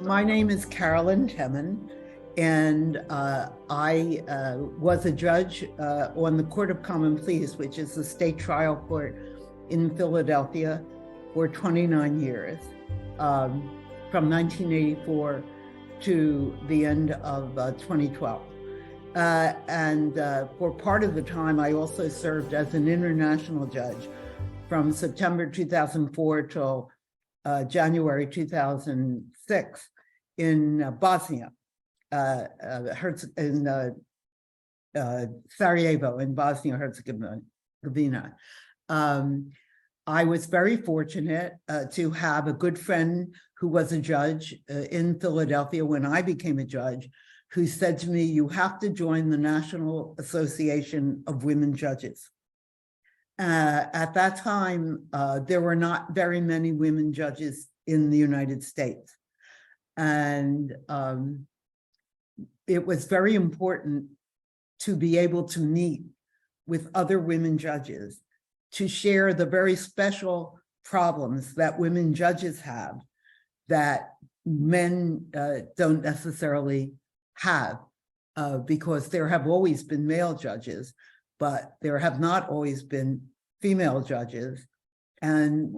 My name is Carolyn Temin, and I was a judge on the Court of Common Pleas, which is the state trial court in Philadelphia, for 29 years, from 1984 to the end of 2012. And for part of the time, I also served as an international judge from September 2004 till January 2006 in Bosnia, in Sarajevo, in Bosnia-Herzegovina. I was very fortunate to have a good friend who was a judge in Philadelphia when I became a judge, who said to me, "You have to join the National Association of Women Judges." At that time, there were not very many women judges in the United States. And it was very important to be able to meet with other women judges to share the very special problems that women judges have that men don't necessarily have, because there have always been male judges, but there have not always been female judges. And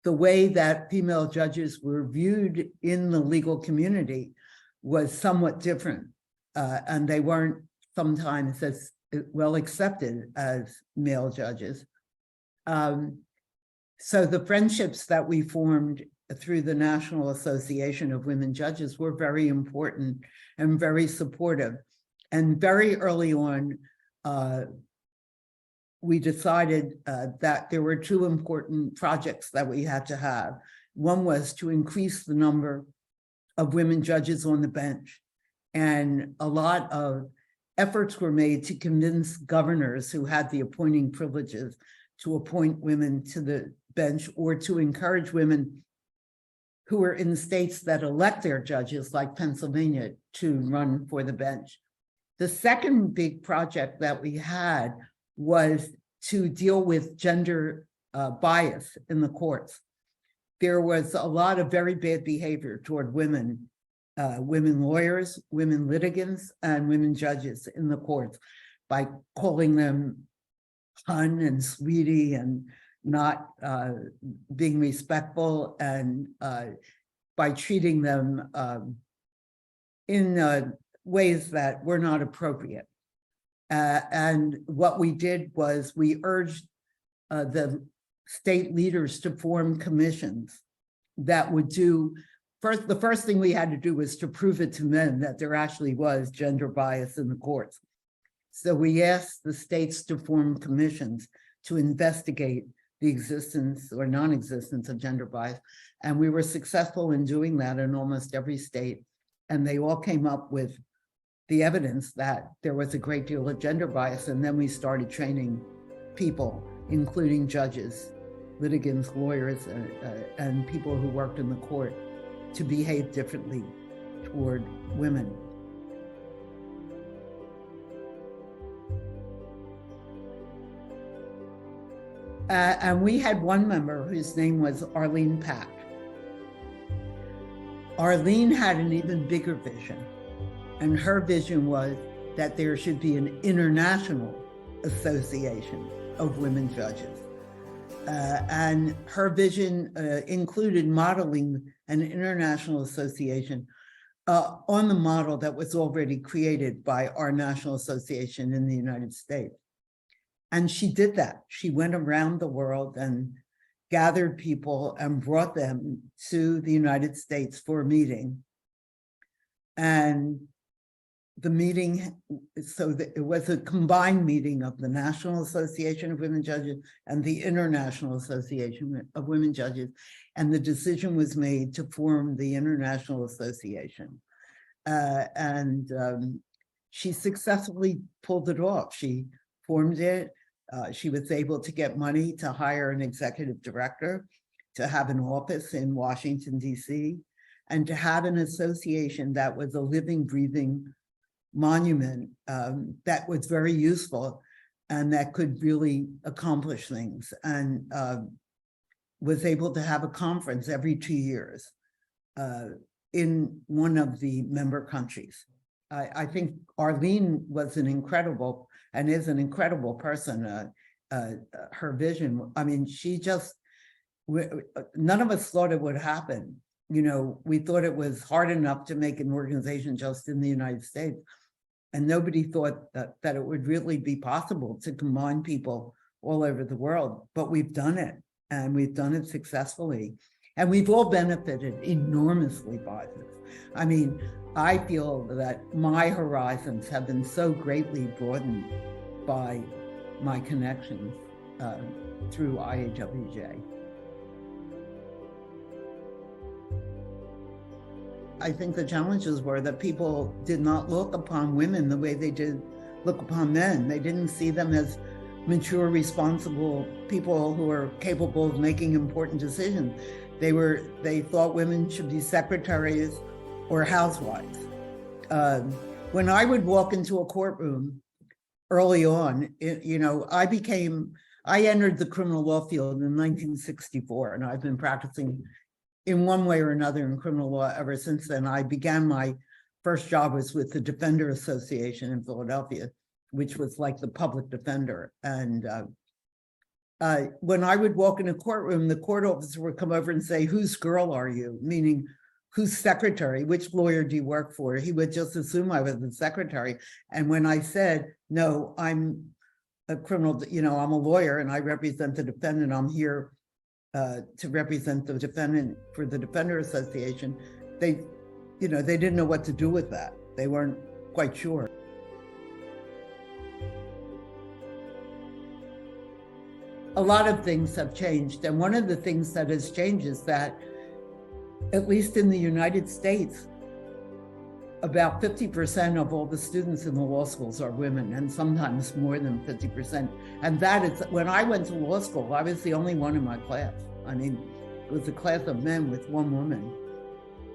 the way that female judges were viewed in the legal community was somewhat different, and they weren't sometimes as well accepted as male judges. So the friendships that we formed through the National Association of Women Judges were very important and very supportive. And very early on, we decided that there were two important projects that we had to have. One was to increase the number of women judges on the bench. And a lot of efforts were made to convince governors who had the appointing privileges to appoint women to the bench, or to encourage women who were in states that elect their judges, like Pennsylvania, to run for the bench. The second big project that we had was to deal with gender bias in the courts. There was a lot of very bad behavior toward women, women lawyers, women litigants, and women judges in the courts, by calling them hun and sweetie and not being respectful, and by treating them in ways that were not appropriate. And what we did was we urged the state leaders to form commissions that would do, the first thing we had to do was to prove it to men that there actually was gender bias in the courts. So we asked the states to form commissions to investigate the existence or non-existence of gender bias. And we were successful in doing that in almost every state. And they all came up with the evidence that there was a great deal of gender bias. And then we started training people, including judges, litigants, lawyers, and people who worked in the court, to behave differently toward women. And we had one member whose name was Arlene Pack. Arlene had an even bigger vision, and her vision was that there should be an international association of women judges. And her vision included modeling an international association on the model that was already created by our national association in the United States. And she did that. She went around the world and gathered people and brought them to the United States for a meeting. And the meeting, it was a combined meeting of the National Association of Women Judges and the International Association of Women Judges. And the decision was made to form the International Association. She successfully pulled it off. She formed it. She was able to get money to hire an executive director, to have an office in Washington, D.C., and to have an association that was a living, breathing monument that was very useful and that could really accomplish things, and was able to have a conference every 2 years. in one of the member countries. I think Arlene was an incredible and is an incredible person. Her vision, I mean, none of us thought it would happen. You know, we thought it was hard enough to make an organization just in the United States. And nobody thought that it would really be possible to combine people all over the world. But we've done it, and we've done it successfully. And we've all benefited enormously by this. I mean, I feel that my horizons have been so greatly broadened by my connections through IAWJ. I think the challenges were that people did not look upon women the way they did look upon men. They didn't see them as mature, responsible people who are capable of making important decisions. They thought women should be secretaries or housewives. When I would walk into a courtroom early on, I entered the criminal law field in 1964, and I've been practicing in one way or another in criminal law ever since then. I began my first job was with the Defender Association in Philadelphia, which was like the public defender. And when I would walk in a courtroom, the court officer would come over and say, "Whose girl are you?" Meaning, whose secretary, which lawyer do you work for? He would just assume I was the secretary. And when I said, "No, I'm a criminal, I'm a lawyer and I represent the defendant, I'm here to represent the defendant for the Defender Association," they didn't know what to do with that. They weren't quite sure. A lot of things have changed. And one of the things that has changed is that, at least in the United States, about 50% of all the students in the law schools are women, and sometimes more than 50%. And that is, when I went to law school, I was the only one in my class. I mean, it was a class of men with one woman.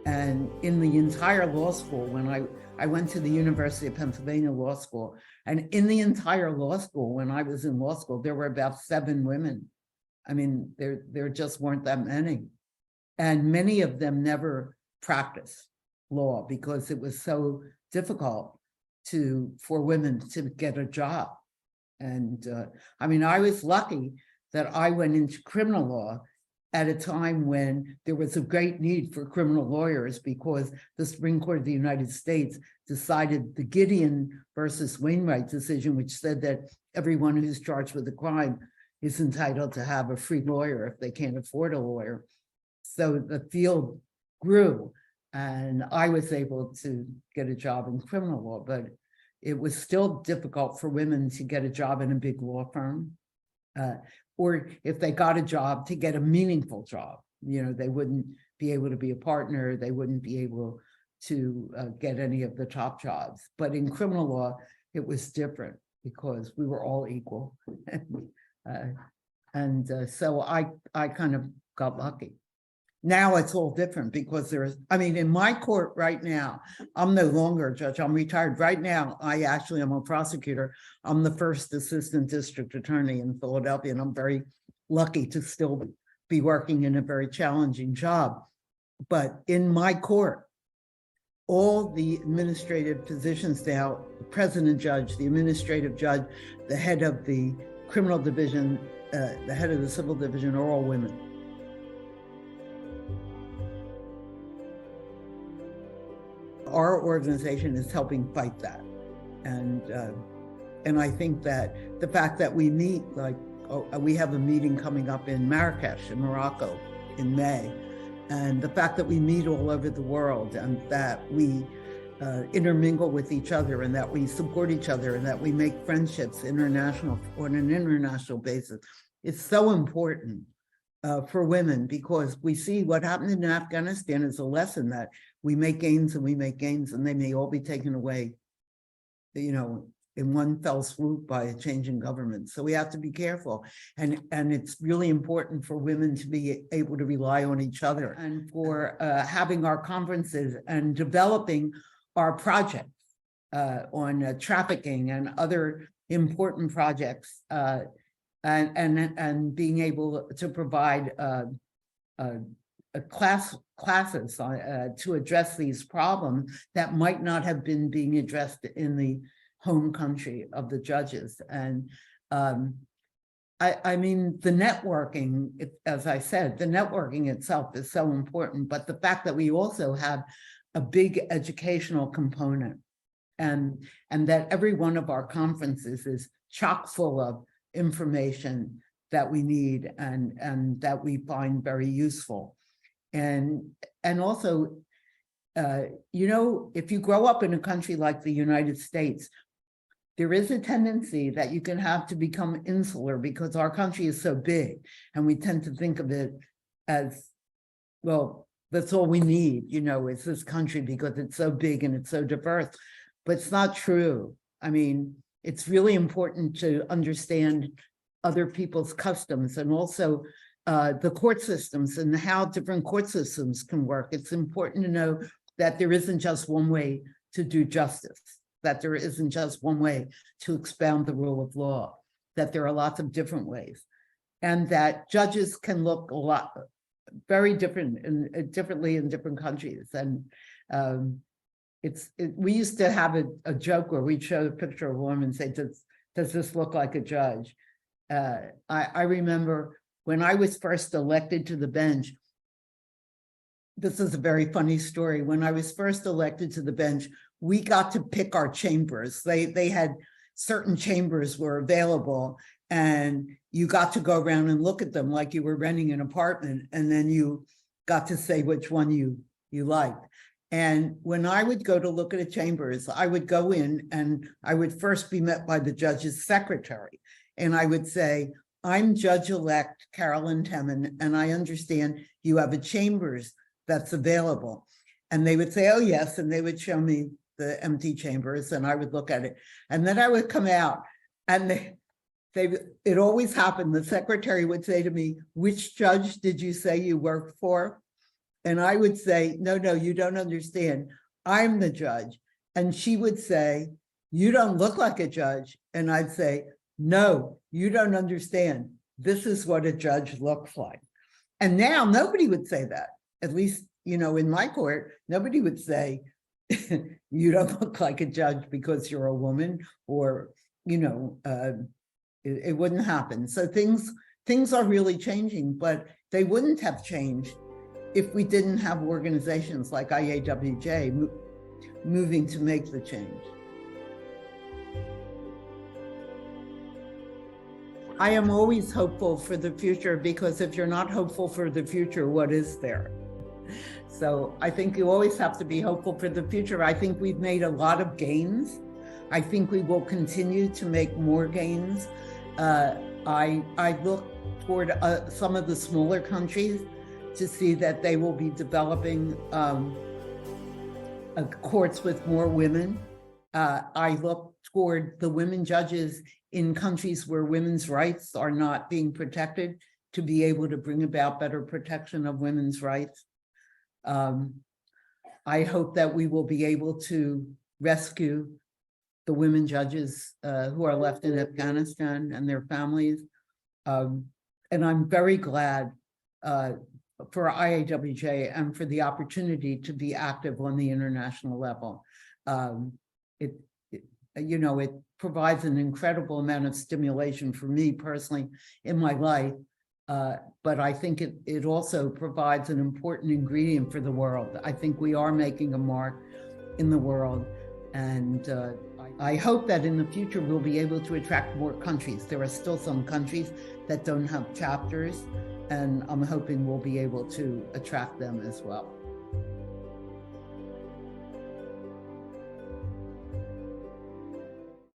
And in the entire law school, when I went to the University of Pennsylvania Law School, and in the entire law school, when I was in law school, there were about 7 women. I mean, there just weren't that many. And many of them never practiced law because it was so difficult for women to get a job. And I mean, I was lucky that I went into criminal law at a time when there was a great need for criminal lawyers, because the Supreme Court of the United States decided the Gideon versus Wainwright decision, which said that everyone who's charged with a crime is entitled to have a free lawyer if they can't afford a lawyer. So the field grew, and I was able to get a job in criminal law, but it was still difficult for women to get a job in a big law firm. Or if they got a job, to get a meaningful job. They wouldn't be able to be a partner, they wouldn't be able to get any of the top jobs. But in criminal law, it was different because we were all equal. So I kind of got lucky. Now it's all different because in my court right now, I'm no longer a judge, I'm retired. Right now, I actually am a prosecutor. I'm the first assistant district attorney in Philadelphia, and I'm very lucky to still be working in a very challenging job. But in my court, all the administrative positions now, the president judge, the administrative judge, the head of the criminal division, the head of the civil division are all women. Our organization is helping fight that. And I think that the fact that we meet, we have a meeting coming up in Marrakesh in Morocco in May, and the fact that we meet all over the world, and that we intermingle with each other, and that we support each other, and that we make friendships on an international basis, it's so important for women, because we see what happened in Afghanistan is a lesson that we make gains and we make gains, and they may all be taken away, in one fell swoop by a change in government. So we have to be careful. And it's really important for women to be able to rely on each other, and for having our conferences and developing our projects on trafficking and other important projects, and being able to provide classes to address these problems that might not have been being addressed in the home country of the judges. And I mean, the networking, as I said, the networking itself is so important, but the fact that we also have a big educational component, and that every one of our conferences is chock full of information that we need and that we find very useful. And also, you know, if you grow up in a country like the United States, there is a tendency that you can have to become insular because our country is so big, and we tend to think of it as, well, that's all we need, you know, is this country because it's so big and it's so diverse. But it's not true. I mean, it's really important to understand other people's customs, and also the court systems and how different court systems can work. It's important to know that there isn't just one way to do justice, that there isn't just one way to expound the rule of law, that there are lots of different ways, and that judges can look very differently in different countries. And we used to have a joke where we'd show a picture of a woman and say, does this look like a judge? I remember when I was first elected to the bench, this is a very funny story. When I was first elected to the bench, we got to pick our chambers. They had certain chambers were available, and you got to go around and look at them like you were renting an apartment, and then you got to say which one you liked. And when I would go to look at the chambers, I would go in and I would first be met by the judge's secretary. And I would say, I'm Judge-elect Carolyn Temin, and I understand you have a chambers that's available. And they would say, oh, yes. And they would show me the empty chambers, and I would look at it. And then I would come out, and it always happened. The secretary would say to me, which judge did you say you worked for? And I would say, no, you don't understand. I'm the judge. And she would say, you don't look like a judge. And I'd say, no, you don't understand. This is what a judge looks like. And now nobody would say that. At least, you know, in my court, nobody would say, you don't look like a judge because you're a woman, or, you know, it wouldn't happen. So things are really changing, but they wouldn't have changed if we didn't have organizations like IAWJ moving to make the change. I am always hopeful for the future, because if you're not hopeful for the future, what is there? So I think you always have to be hopeful for the future. I think we've made a lot of gains. I think we will continue to make more gains. I look toward some of the smaller countries to see that they will be developing courts with more women. I look toward the women judges in countries where women's rights are not being protected to be able to bring about better protection of women's rights. I hope that we will be able to rescue the women judges who are left in Afghanistan and their families. And I'm very glad for IAWJ and for the opportunity to be active on the international level. It provides an incredible amount of stimulation for me personally in my life, but I think it also provides an important ingredient for the world. I think we are making a mark in the world, and I hope that in the future we'll be able to attract more countries. There are still some countries that don't have chapters, and I'm hoping we'll be able to attract them as well.